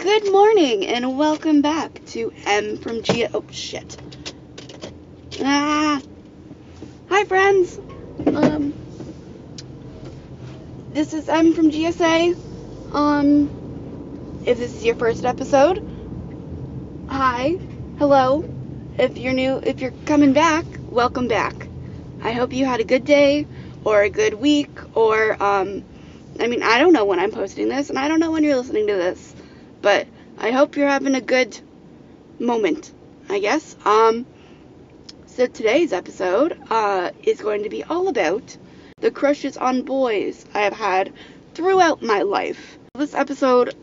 Good morning and welcome back to M from GSA. Oh shit. Hi friends. This is M from GSA. If this is your first episode, hi, hello. If you're coming back, welcome back. I hope you had a good day or a good week or I don't know when I'm posting this and I don't know when you're listening to this, but I hope you're having a good moment, I guess. So today's episode is going to be all about the crushes on boys I have had throughout my life. This episode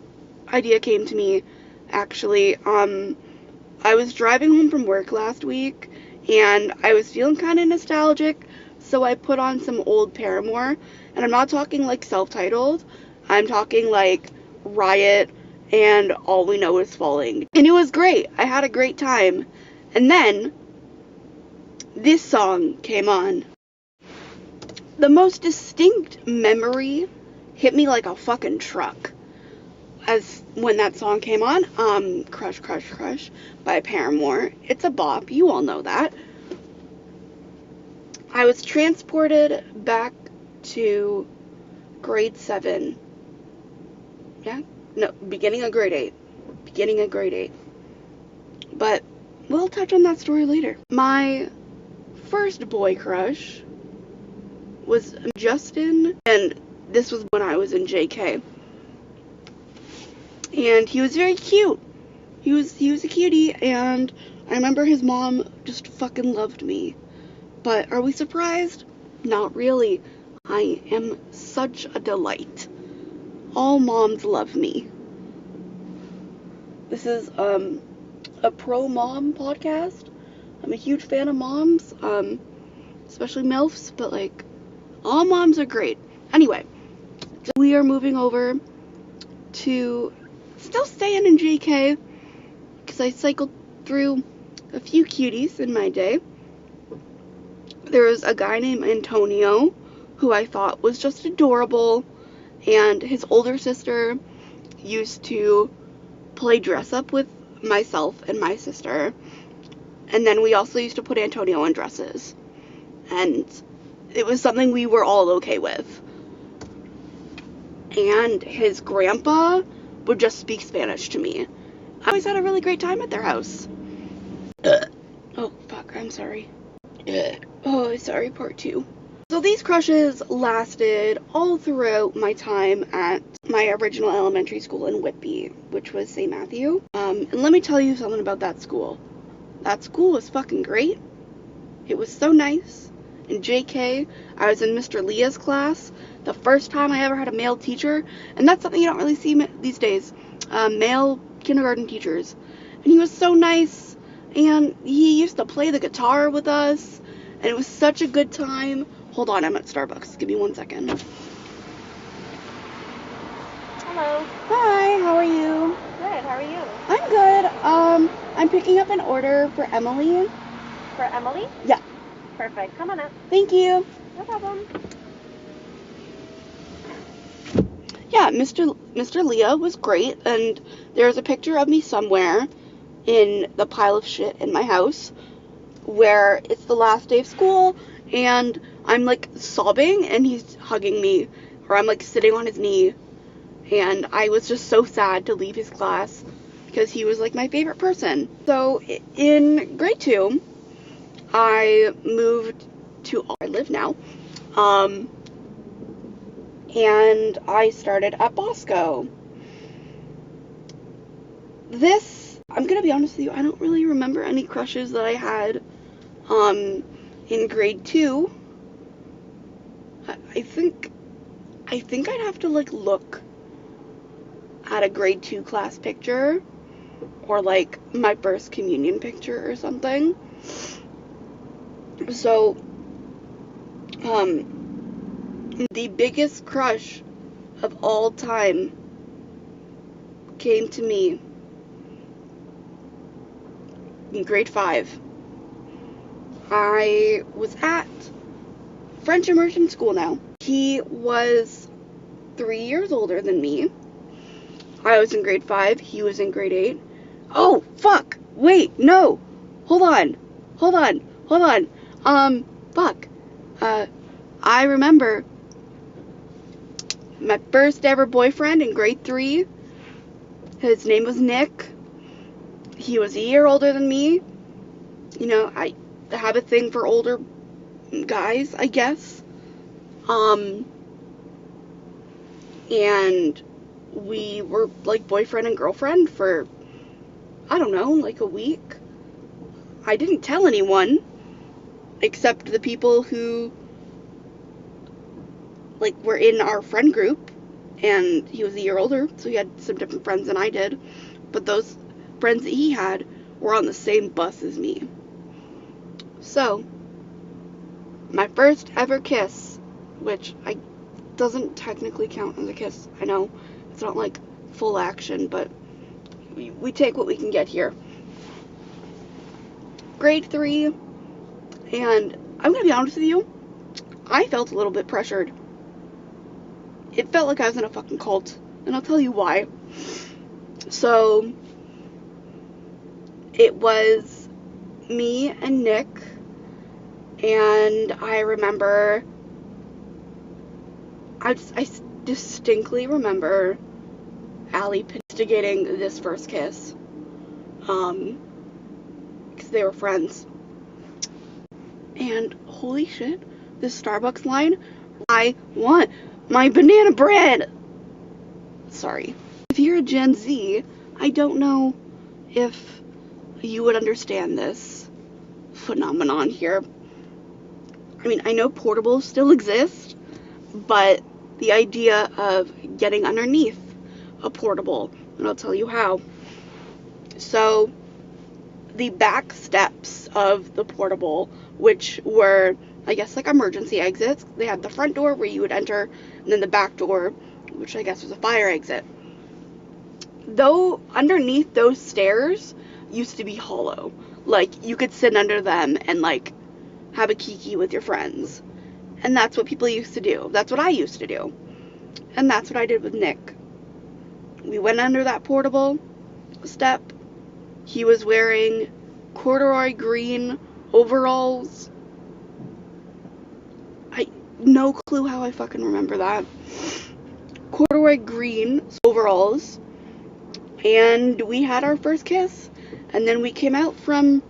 idea came to me actually. I was driving home from work last week and I was feeling kind of nostalgic, so I put on some old Paramore, and I'm not talking like self-titled, I'm talking like Riot and All We Know Is Falling. And it was great. I had a great time. And then this song came on. The most distinct memory hit me like a fucking truck as when that song came on. Crushcrushcrush by Paramore. It's a bop. You all know that. I was transported back to grade 7. Yeah? No, beginning of grade 8. But we'll touch on that story later. My first boy crush was Justin, and this was when I was in JK. And he was very cute. He was a cutie, and I remember his mom just fucking loved me. But are we surprised? Not really. I am such a delight. All moms love me. This is a pro mom podcast. I'm a huge fan of moms, especially MILFs, but like all moms are great. Anyway, we are moving over to still staying in JK because I cycled through a few cuties in my day. There was a guy named Antonio who I thought was just adorable, and his older sister used to play dress up with myself and my sister, and then we also used to put Antonio in dresses, and it was something we were all okay with. And his grandpa would just speak Spanish to me. I always had a really great time at their house. Oh fuck, I'm sorry. Oh, sorry, part 2. So these crushes lasted all throughout my time at my original elementary school in Whitby, which was St. Matthew. And let me tell you something about that school. That school was fucking great. It was so nice. In JK, I was in Mr. Leah's class. The first time I ever had a male teacher, and that's something you don't really see these days. Male kindergarten teachers. And he was so nice, and he used to play the guitar with us, and it was such a good time. Hold on, I'm at Starbucks. Give me 1 second. Hello. Hi, how are you? Good, how are you? I'm good. I'm picking up an order for Emily. For Emily? Yeah. Perfect. Come on up. Thank you. No problem. Yeah, Mr. Leah was great, and there's a picture of me somewhere in the pile of shit in my house where it's the last day of school, and I'm like sobbing and he's hugging me, or I'm like sitting on his knee, and I was just so sad to leave his class because he was like my favorite person. So in grade 2, I moved to where I live now, and I started at Bosco. I'm gonna be honest with you, I don't really remember any crushes that I had in grade 2. I think I'd have to like look at a grade 2 class picture, or like my first communion picture or something. So the biggest crush of all time came to me in grade 5. I was at French immersion school now. He was 3 years older than me. I was in grade 5. He was in grade 8. Oh, fuck. Wait, no. Hold on. Fuck. I remember my first ever boyfriend in grade 3. His name was Nick. He was a year older than me. You know, I have a thing for older guys, I guess. And we were like boyfriend and girlfriend for, I don't know, like a week. I didn't tell anyone except the people who like were in our friend group, and he was a year older, so he had some different friends than I did, but those friends that he had were on the same bus as me. So my first ever kiss, which doesn't technically count as a kiss, I know it's not like full action, but we take what we can get here. Grade 3, and I'm gonna be honest with you, I felt a little bit pressured. It felt like I was in a fucking cult, and I'll tell you why. So it was me and Nick, and I remember, I distinctly remember Allie instigating this first kiss, because they were friends. And holy shit, this Starbucks line, I want my banana bread. Sorry. If you're a Gen Z, I don't know if you would understand this phenomenon here. I mean, I know portables still exist, but the idea of getting underneath a portable, and I'll tell you how. So the back steps of the portable, which were, I guess, like emergency exits, they had the front door where you would enter, and then the back door, which I guess was a fire exit. Though underneath those stairs used to be hollow. Like, you could sit under them and like have a kiki with your friends. And that's what people used to do. That's what I used to do. And that's what I did with Nick. We went under that portable step. He was wearing corduroy green overalls. No clue how I fucking remember that. Corduroy green overalls. And we had our first kiss. And then we came out from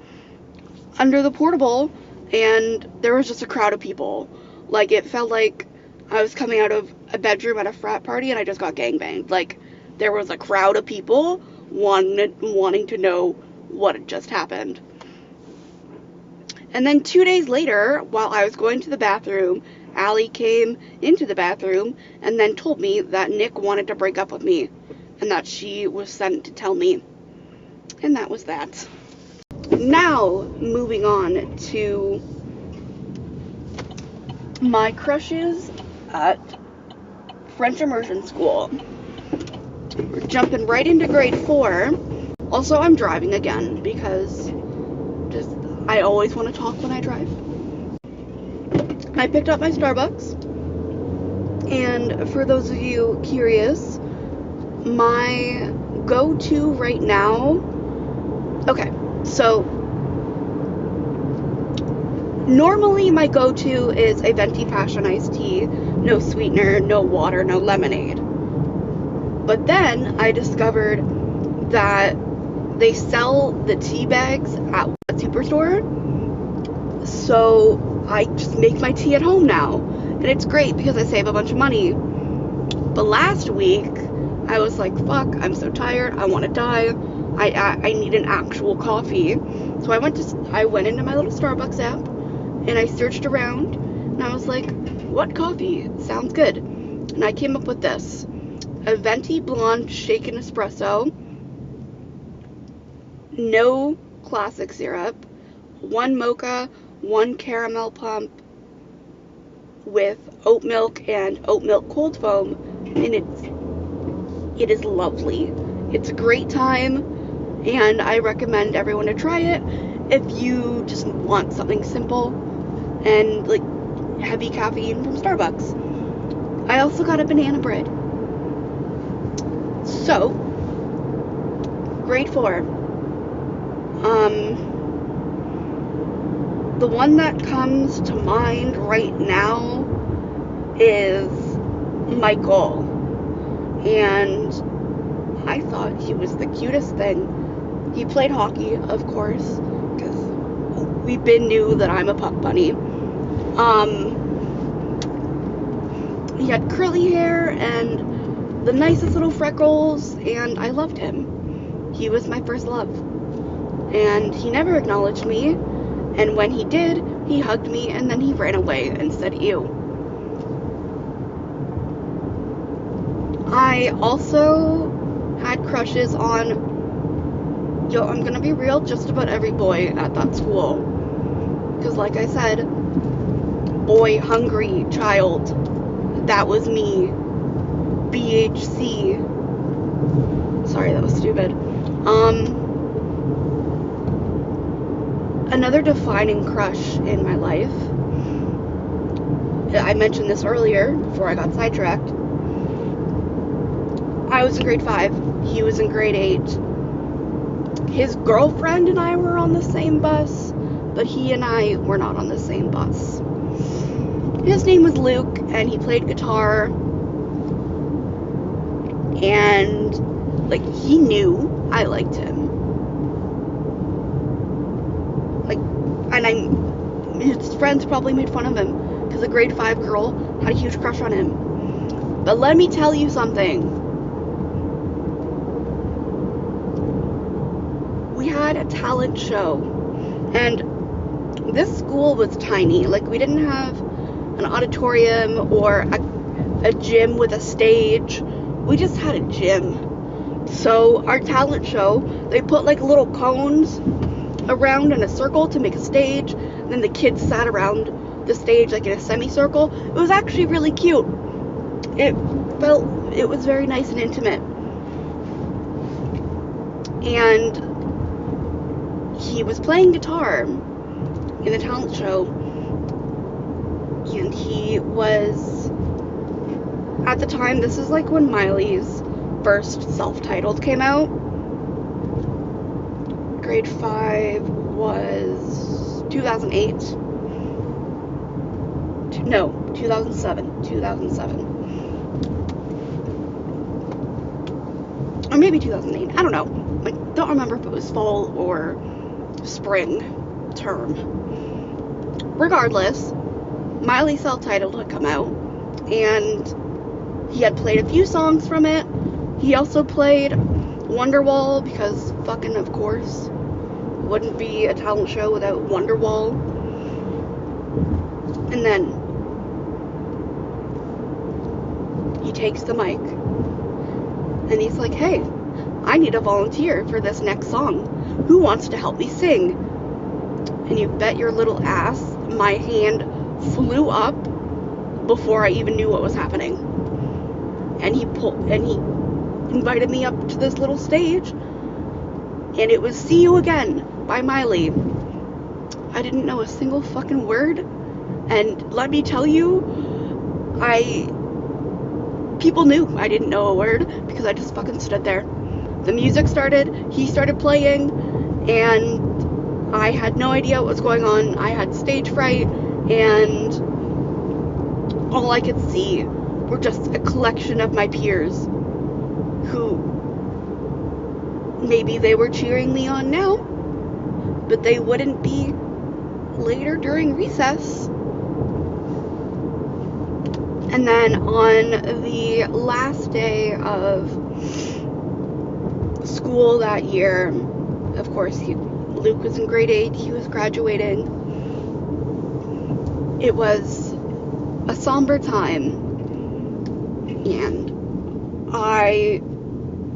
under the portable, and there was just a crowd of people. Like, it felt like I was coming out of a bedroom at a frat party and I just got gangbanged. Like, there was a crowd of people wanting to know what had just happened. And then 2 days later, while I was going to the bathroom, Allie came into the bathroom and then told me that Nick wanted to break up with me and that she was sent to tell me. And that was that. Now, moving on to my crushes at French immersion school. We're jumping right into grade 4. Also, I'm driving again because I always want to talk when I drive. I picked up my Starbucks, and for those of you curious, my go-to right now, okay, so normally my go-to is a venti passion iced tea, no sweetener, no water, no lemonade. But then I discovered that they sell the tea bags at Superstore, so I just make my tea at home now, and it's great because I save a bunch of money. But last week I was like, fuck, I'm so tired, I want to die, I need an actual coffee. So I went into my little Starbucks app and I searched around and I was like, what coffee sounds good? And I came up with this: a venti blonde shaken espresso, no classic syrup, 1 mocha, 1 caramel pump with oat milk and oat milk cold foam, and it is lovely. It's a great time, and I recommend everyone to try it if you just want something simple and like heavy caffeine from Starbucks. I also got a banana bread. So grade 4. The one that comes to mind right now is Michael. And I thought he was the cutest thing. He played hockey, of course, because we knew that I'm a puck bunny. He had curly hair and the nicest little freckles, and I loved him. He was my first love. And he never acknowledged me, and when he did, he hugged me, and then he ran away and said, ew. I also had crushes on, I'm gonna be real, just about every boy at that school. Because like I said, boy hungry child, that was me. BHC. Sorry, that was stupid. Another defining crush in my life, I mentioned this earlier before I got sidetracked. I was in grade 5, he was in grade 8. His girlfriend and I were on the same bus, but he and I were not on the same bus. His name was Luke, and he played guitar, and, like, he knew I liked him. Like, and his friends probably made fun of him, because a grade 5 girl had a huge crush on him. But let me tell you something. We had a talent show, and this school was tiny. Like, we didn't have an auditorium or a gym with a stage. We just had a gym. So our talent show, they put like little cones around in a circle to make a stage, and then the kids sat around the stage like in a semicircle. It was actually really cute. It was very nice and intimate. And he was playing guitar in the talent show, and he was, at the time, this is like when Miley's first self-titled came out. Grade 5 was 2008. No, 2007. 2007. Or maybe 2008. I don't know. I don't remember if it was fall or spring term. Regardless, Miley's self-titled had come out, and he had played a few songs from it. He also played Wonderwall, because fucking of course, wouldn't be a talent show without Wonderwall. And then he takes the mic and he's like, hey, I need a volunteer for this next song. Who wants to help me sing? And you bet your little ass my hand flew up before I even knew what was happening. And he invited me up to this little stage, and it was See You Again by Miley. I didn't know a single fucking word, and let me tell you, people knew I didn't know a word, because I just fucking stood there. The music started, he started playing, and I had no idea what was going on. I had stage fright, and all I could see were just a collection of my peers who, maybe they were cheering me on now, but they wouldn't be later during recess. And then on the last day of school that year, of course, Luke was in grade 8, he was graduating. It was a somber time, and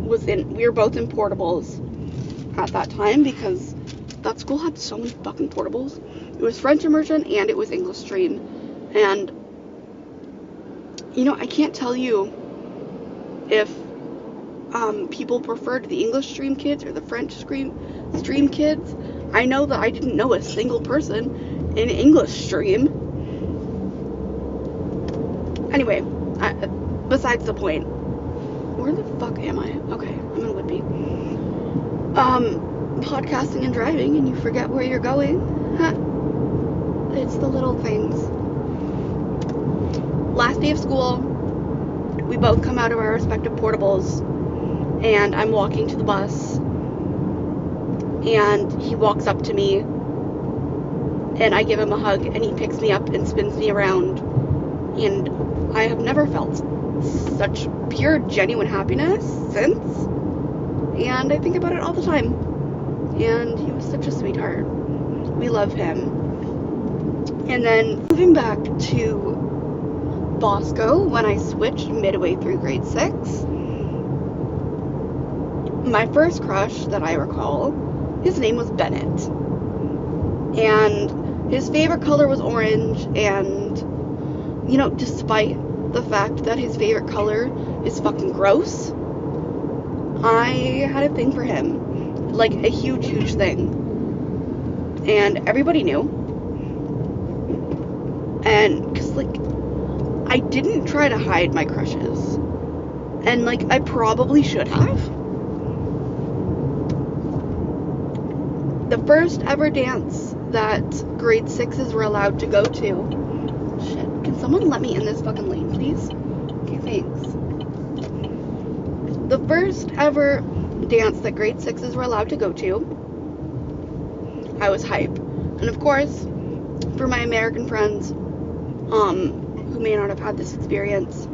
we were both in portables at that time, because that school had so many fucking portables. It was French immersion and it was English stream, and I can't tell you if people preferred the English stream kids or the French stream kids. I know that I didn't know a single person in English stream. Anyway, besides the point. Where the fuck am I? Okay, I'm in Whitby. podcasting and driving and you forget where you're going. Huh. It's the little things. Last day of school, we both come out of our respective portables, and I'm walking to the bus, and he walks up to me, and I give him a hug, and he picks me up and spins me around, and I have never felt such pure, genuine happiness since, and I think about it all the time, and he was such a sweetheart. We love him. And then moving back to Bosco, when I switched midway through grade 6, my first crush that I recall, his name was Bennett, and his favorite color was orange, and, you know, despite the fact that his favorite color is fucking gross, I had a thing for him, like a huge, huge thing, and everybody knew, and, cause, like, I didn't try to hide my crushes, and, like, I probably should have. The first ever dance that grade 6s were allowed to go to. Shit, can someone let me in this fucking lane, please? Okay, thanks. The first ever dance that grade 6s were allowed to go to, I was hype. And of course, for my American friends, who may not have had this experience,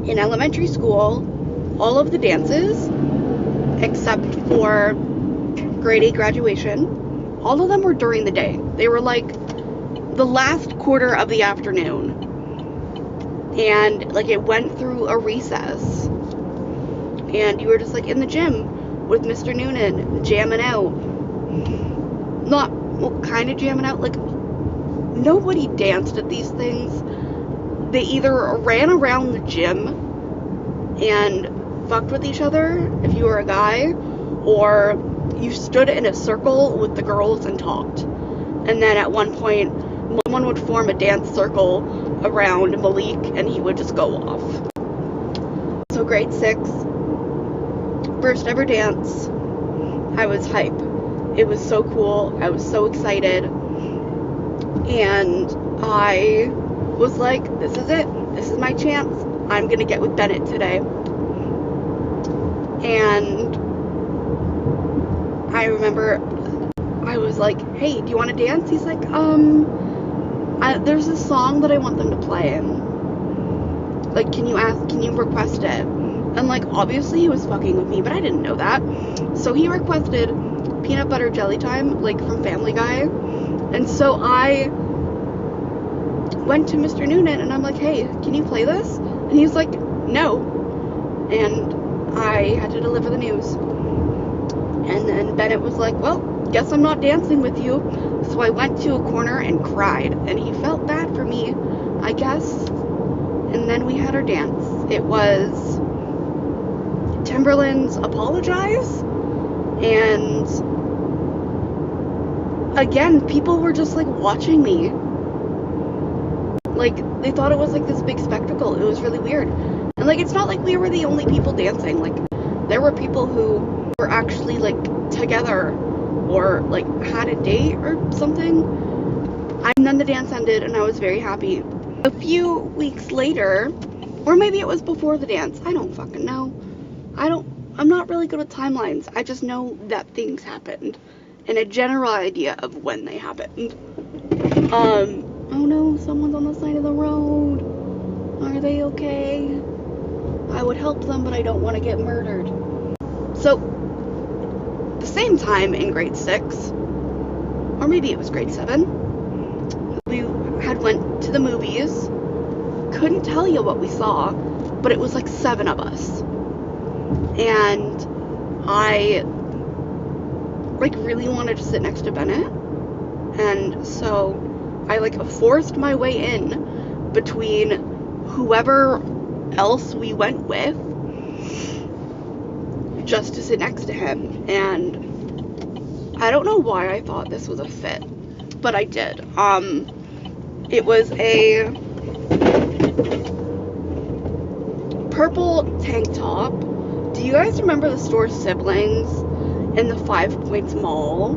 in elementary school, all of the dances, except for grade 8 graduation, all of them were during the day. They were like the last quarter of the afternoon, and like it went through a recess, and you were just like in the gym with Mr. Noonan jamming out. Not, well, kind of jamming out, like nobody danced at these things. They either ran around the gym and fucked with each other if you were a guy, or you stood in a circle with the girls and talked. And then at one point, someone would form a dance circle around Malik and he would just go off. So grade 6, first ever dance, I was hype. It was so cool. I was so excited. And I was like, this is it. This is my chance. I'm gonna get with Bennett today. And I remember I was like, hey, do you want to dance? He's like, there's a song that I want them to play, and like, can you request it? And like, obviously he was fucking with me, but I didn't know that. So he requested Peanut Butter Jelly Time, like from Family Guy. And so I went to Mr. Noonan and I'm like, hey, can you play this? And he's like, no. And I had to deliver the news. And then Bennett was like, well, guess I'm not dancing with you. So I went to a corner and cried. And he felt bad for me, I guess. And then we had our dance. It was Timberland's Apologize. And again, people were just like watching me. Like, they thought it was like this big spectacle. It was really weird. And like, it's not like we were the only people dancing. Like, there were people who were actually like together or like had a date or something. And then the dance ended and I was very happy. A few weeks later, or maybe it was before the dance, I don't fucking know. I'm not really good with timelines. I just know that things happened and a general idea of when they happened. Oh no, someone's on the side of the road. Are they okay? I would help them, but I don't want to get murdered. So, the same time in grade 6, or maybe it was grade 7, we had went to the movies. Couldn't tell you what we saw, but it was like 7 of us. And I like really wanted to sit next to Bennett. And so I like forced my way in between whoever else we went with just to sit next to him. And I don't know why I thought this was a fit, but I did. It was a purple tank top Do you guys remember the store Siblings in the 5 Points Mall?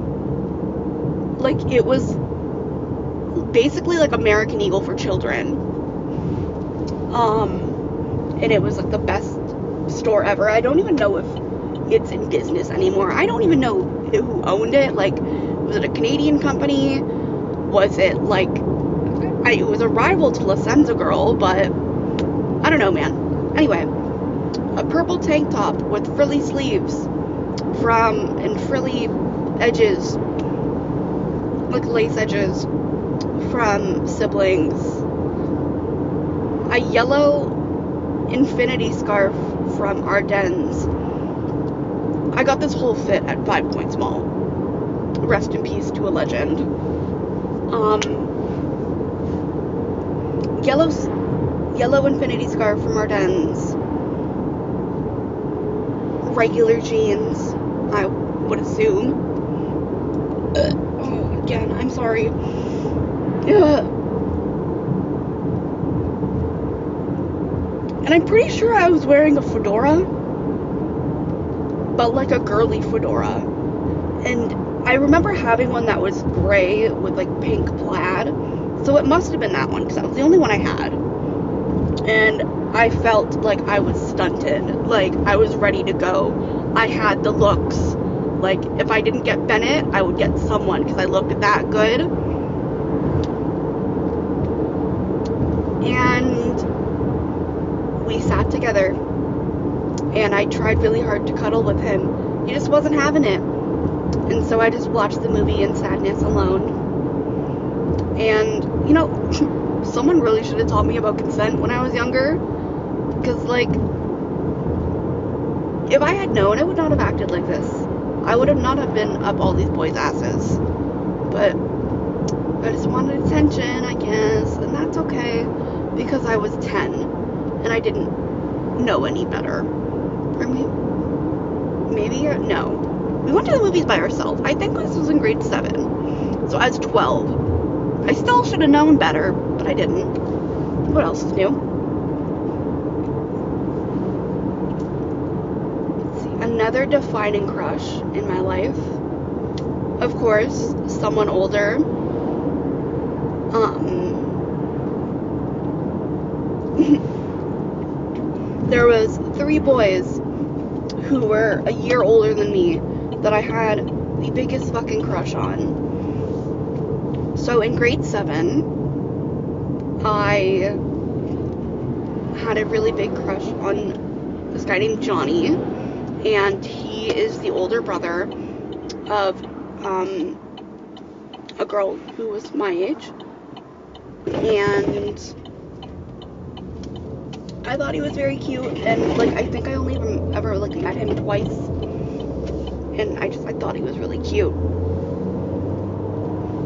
Like, it was basically like American Eagle for children. And it was like the best store ever. I don't even know if it's in business anymore. I don't even know who owned it. Like, was it a Canadian company? Was it like, it was a rival to La Senza Girl, but I don't know, man. Anyway, a purple tank top with frilly sleeves and frilly edges, like lace edges, from Siblings. A yellow infinity scarf from Ardennes. I got this whole fit at 5 Points Mall. Rest in peace to a legend. Yellow infinity scarf from Ardennes. Regular jeans, I would assume. Again, I'm sorry. And I'm pretty sure I was wearing a fedora, but like a girly fedora. And I remember having one that was gray with like pink plaid, so it must have been that one because that was the only one I had. And I felt like I was stunted, like I was ready to go. I had the looks. Like, if I didn't get Bennett, I would get someone because I looked that good. And we sat together, and I tried really hard to cuddle with him. He just wasn't having it. And so I just watched the movie in sadness alone. And, you know, someone really should have taught me about consent when I was younger. Because, like, if I had known, I would not have acted like this. I would have not have been up all these boys' asses. But I just wanted attention, I guess. And that's okay. Because I was 10. And I didn't know any better. Or maybe, no. We went to the movies by ourselves. I think this was in grade 7. So I was 12. I still should have known better, but I didn't. What else is new? Let's see. Another defining crush in my life. Of course, someone older. There was 3 boys who were a year older than me that I had the biggest fucking crush on. So in grade 7, I had a really big crush on this guy named Johnny, and he is the older brother of a girl who was my age, and I thought he was very cute, and like I think I only ever like met him twice, and I thought he was really cute.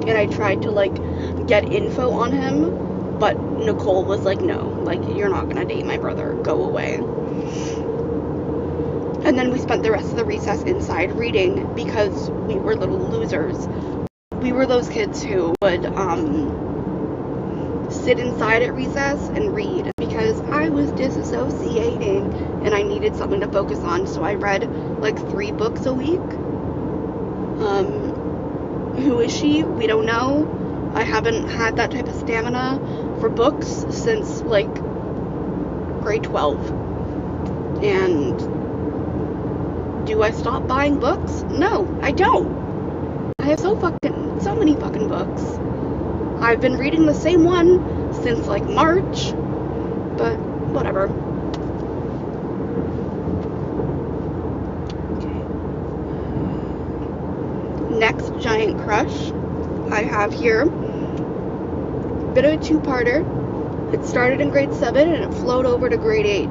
And I tried to like get info on him, but Nicole was like, no, like, you're not gonna date my brother, go away. And then we spent the rest of the recess inside reading because we were little losers. We were those kids who would sit inside at recess and read because I was disassociating and I needed something to focus on, so I read like 3 books a week. Who is she? We don't know. I haven't had that type of stamina for books since like grade 12. And do I stop buying books? No, I don't. I have so many fucking books. I've been reading the same one since like March, but whatever. Next giant crush I have here, bit of a 2-parter. It started in grade 7 and it flowed over to grade 8.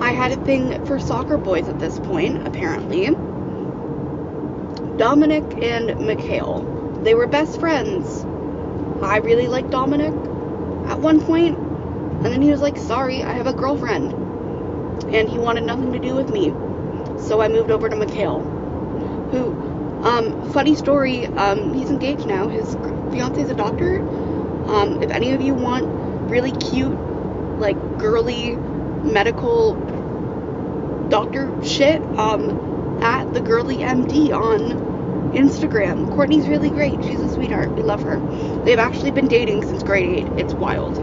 I had a thing for soccer boys at this point, apparently. Dominic and Mikhail. They were best friends. I really liked Dominic at one point, and then he was like, sorry, I have a girlfriend. And he wanted nothing to do with me. So I moved over to Mikhail, who, funny story, he's engaged now. His fiance is a doctor. If any of you want really cute like girly medical doctor shit at the girly MD on Instagram. Courtney's really great. She's a sweetheart. We love her. They've actually been dating since grade 8. It's wild.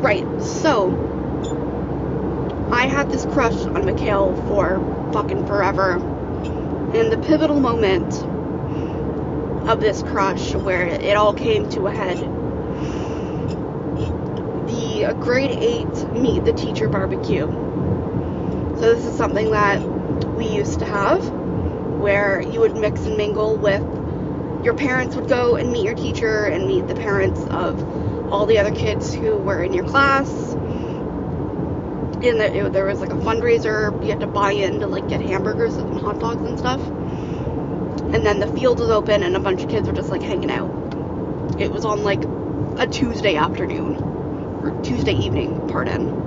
Right, so I had this crush on Mikhail for fucking forever. And the pivotal moment of this crush where it all came to a head, the grade 8 meet the teacher barbecue. So this is something that we used to have, where you would mix and mingle with, your parents would go and meet your teacher and meet the parents of all the other kids who were in your class. And there was like a fundraiser. You had to buy in to like get hamburgers and hot dogs and stuff. And then the field was open and a bunch of kids were just like hanging out. It was on like a Tuesday afternoon, or Tuesday evening, pardon.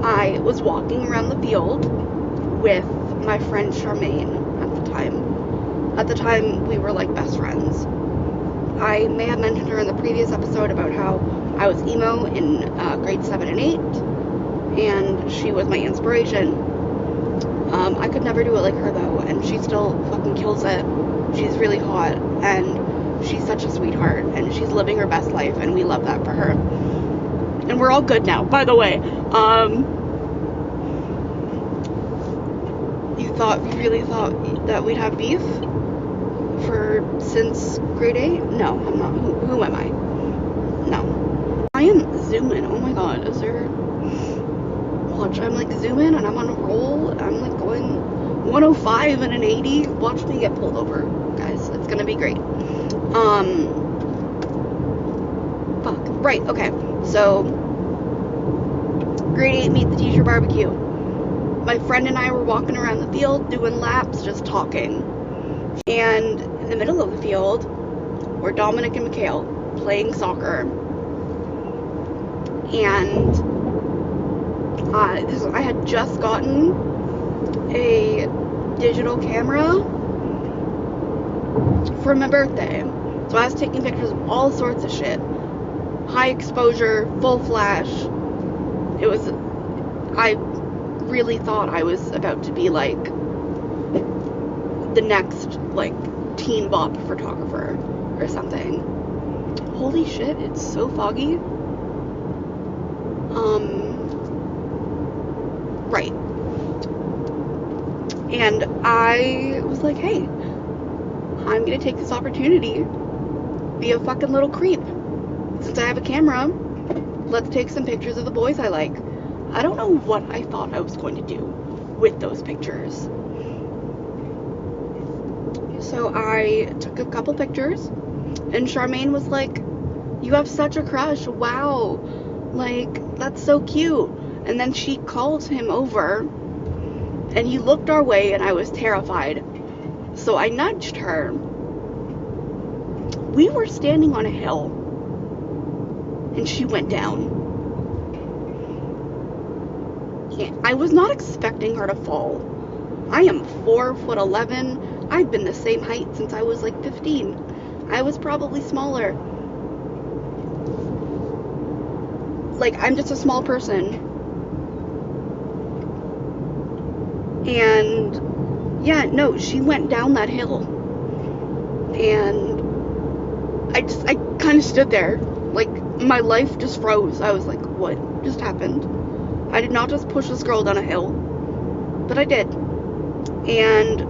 I was walking around the field with my friend Charmaine at the time. At the time, we were like best friends. I may have mentioned her in the previous episode about how I was emo in grade 7 and 8, and she was my inspiration. I could never do it like her though, and she still fucking kills it. She's really hot, and she's such a sweetheart, and she's living her best life, and we love that for her. And we're all good now, by the way. You really thought that we'd have beef since grade 8? No, I'm not. Who am I? No. I am zooming. Oh my god, is there... Watch, I'm like zooming and I'm on a roll. I'm like going 105 and an 80. Watch me get pulled over, guys. It's gonna be great. Fuck. Right, okay. So, grade 8 meet the teacher barbecue. My friend and I were walking around the field doing laps, just talking. And in the middle of the field were Dominic and Mikhail playing soccer. And I had just gotten a digital camera for my birthday. So I was taking pictures of all sorts of shit. High exposure, full flash. I really thought I was about to be like the next like teen bop photographer or something. Holy shit, it's so foggy. Right. And I was like, hey, I'm gonna take this opportunity, be a fucking little creep. Since I have a camera, let's take some pictures of the boys I like. I don't know what I thought I was going to do with those pictures. So I took a couple pictures, and Charmaine was like, you have such a crush, wow, like, that's so cute. And then she called him over, and he looked our way, and I was terrified. So I nudged her. We were standing on a hill, and she went down. I was not expecting her to fall. I am 4'11". I've been the same height since I was like 15. I was probably smaller. Like, I'm just a small person. And yeah, no, she went down that hill. And I kind of stood there. Like, my life just froze. I was like, what just happened? I did not just push this girl down a hill, but I did. And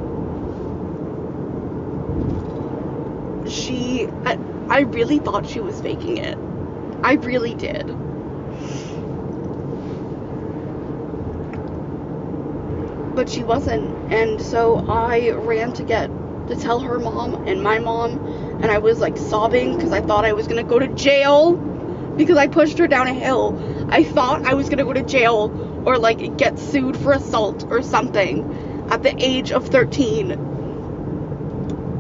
I really thought she was faking it. I really did. But she wasn't. And so I ran to tell her mom and my mom, and I was like sobbing because I thought I was gonna go to jail because I pushed her down a hill. I thought I was gonna go to jail or like get sued for assault or something at the age of 13.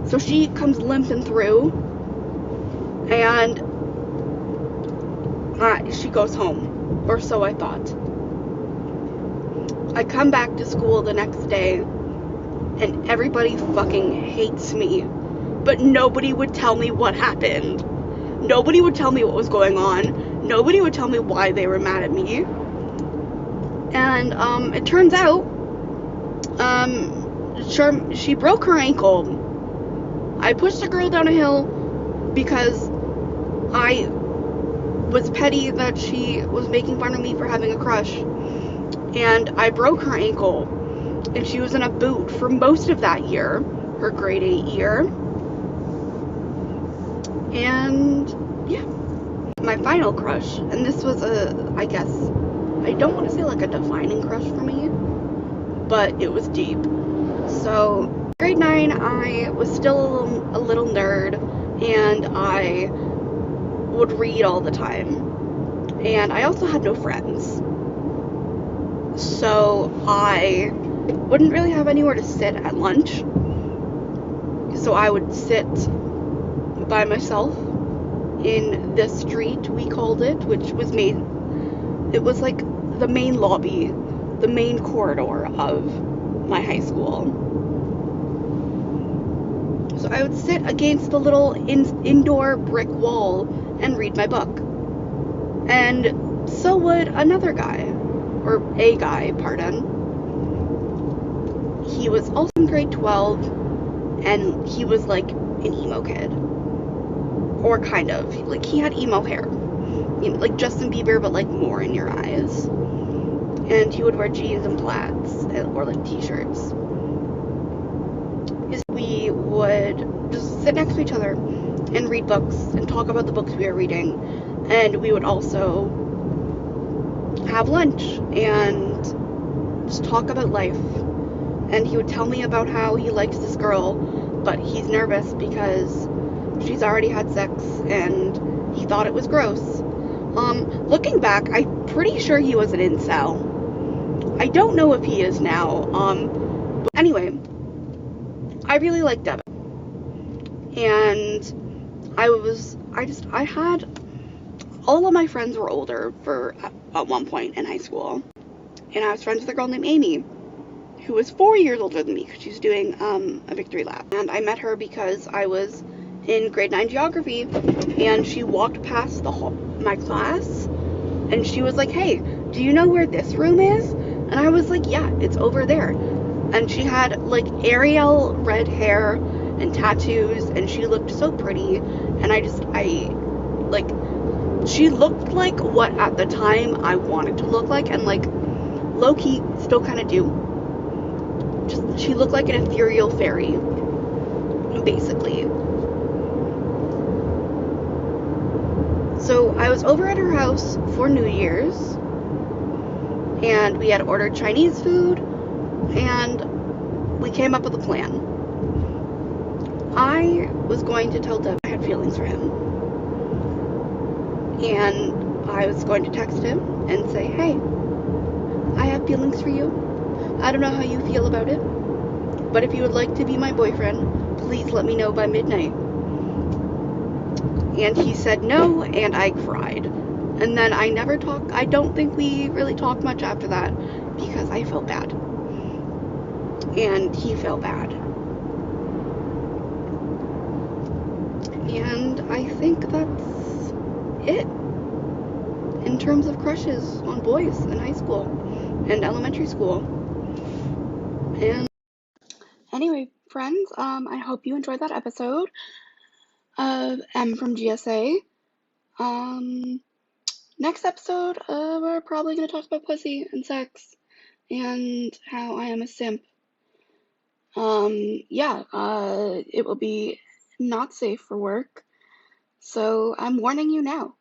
So she comes limping through, and she goes home, or so I thought. I come back to school the next day, and everybody fucking hates me, but nobody would tell me what happened. Nobody would tell me what was going on. Nobody would tell me why they were mad at me. And it turns out she broke her ankle. I pushed a girl down a hill because I was petty that she was making fun of me for having a crush. And I broke her ankle. And she was in a boot for most of that year, her grade 8 year. And yeah, my final crush, and this was I guess, I don't want to say like a defining crush for me, but it was deep. So grade 9, I was still a little nerd, and I would read all the time, and I also had no friends, so I wouldn't really have anywhere to sit at lunch, so I would sit by myself in the street, we called it, which was it was like the main lobby, the main corridor of my high school. So I would sit against the little indoor brick wall and read my book. And so would another guy, or a guy, pardon. He was also in grade 12, and he was like an emo kid. Or kind of. Like, he had emo hair. You know, like Justin Bieber, but like more in your eyes. And he would wear jeans and plaids, or like t-shirts. We would just sit next to each other and read books and talk about the books we were reading. And we would also have lunch and just talk about life. And he would tell me about how he likes this girl, but he's nervous because she's already had sex and he thought it was gross. Looking back, I'm pretty sure he was an incel. I don't know if he is now. But anyway, I really liked Devin. And I had, all of my friends were older at one point in high school. And I was friends with a girl named Amy, who was 4 years older than me, because she's doing a victory lap. And I met her because I was in grade 9 geography, and she walked past my class, and she was like, "Hey, do you know where this room is?" And I was like, "Yeah, it's over there." And she had like Ariel red hair and tattoos, and she looked so pretty, and she looked like what at the time I wanted to look like, and like low-key still kind of do. She looked like an ethereal fairy, basically. So I was over at her house for New Year's, and we had ordered Chinese food, and we came up with a plan. I was going to tell Deb I had feelings for him, and I was going to text him and say, "Hey, I have feelings for you. I don't know how you feel about it, but if you would like to be my boyfriend, please let me know by midnight." And he said no, and I cried. And then I don't think we really talked much after that, because I felt bad. And he felt bad. And I think that's it in terms of crushes on boys in high school and elementary school. And anyway, friends, I hope you enjoyed that episode of M from GSA. Next episode, we're probably going to talk about pussy and sex and how I am a simp. It will be not safe for work, so I'm warning you now.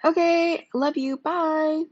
Okay, love you, bye!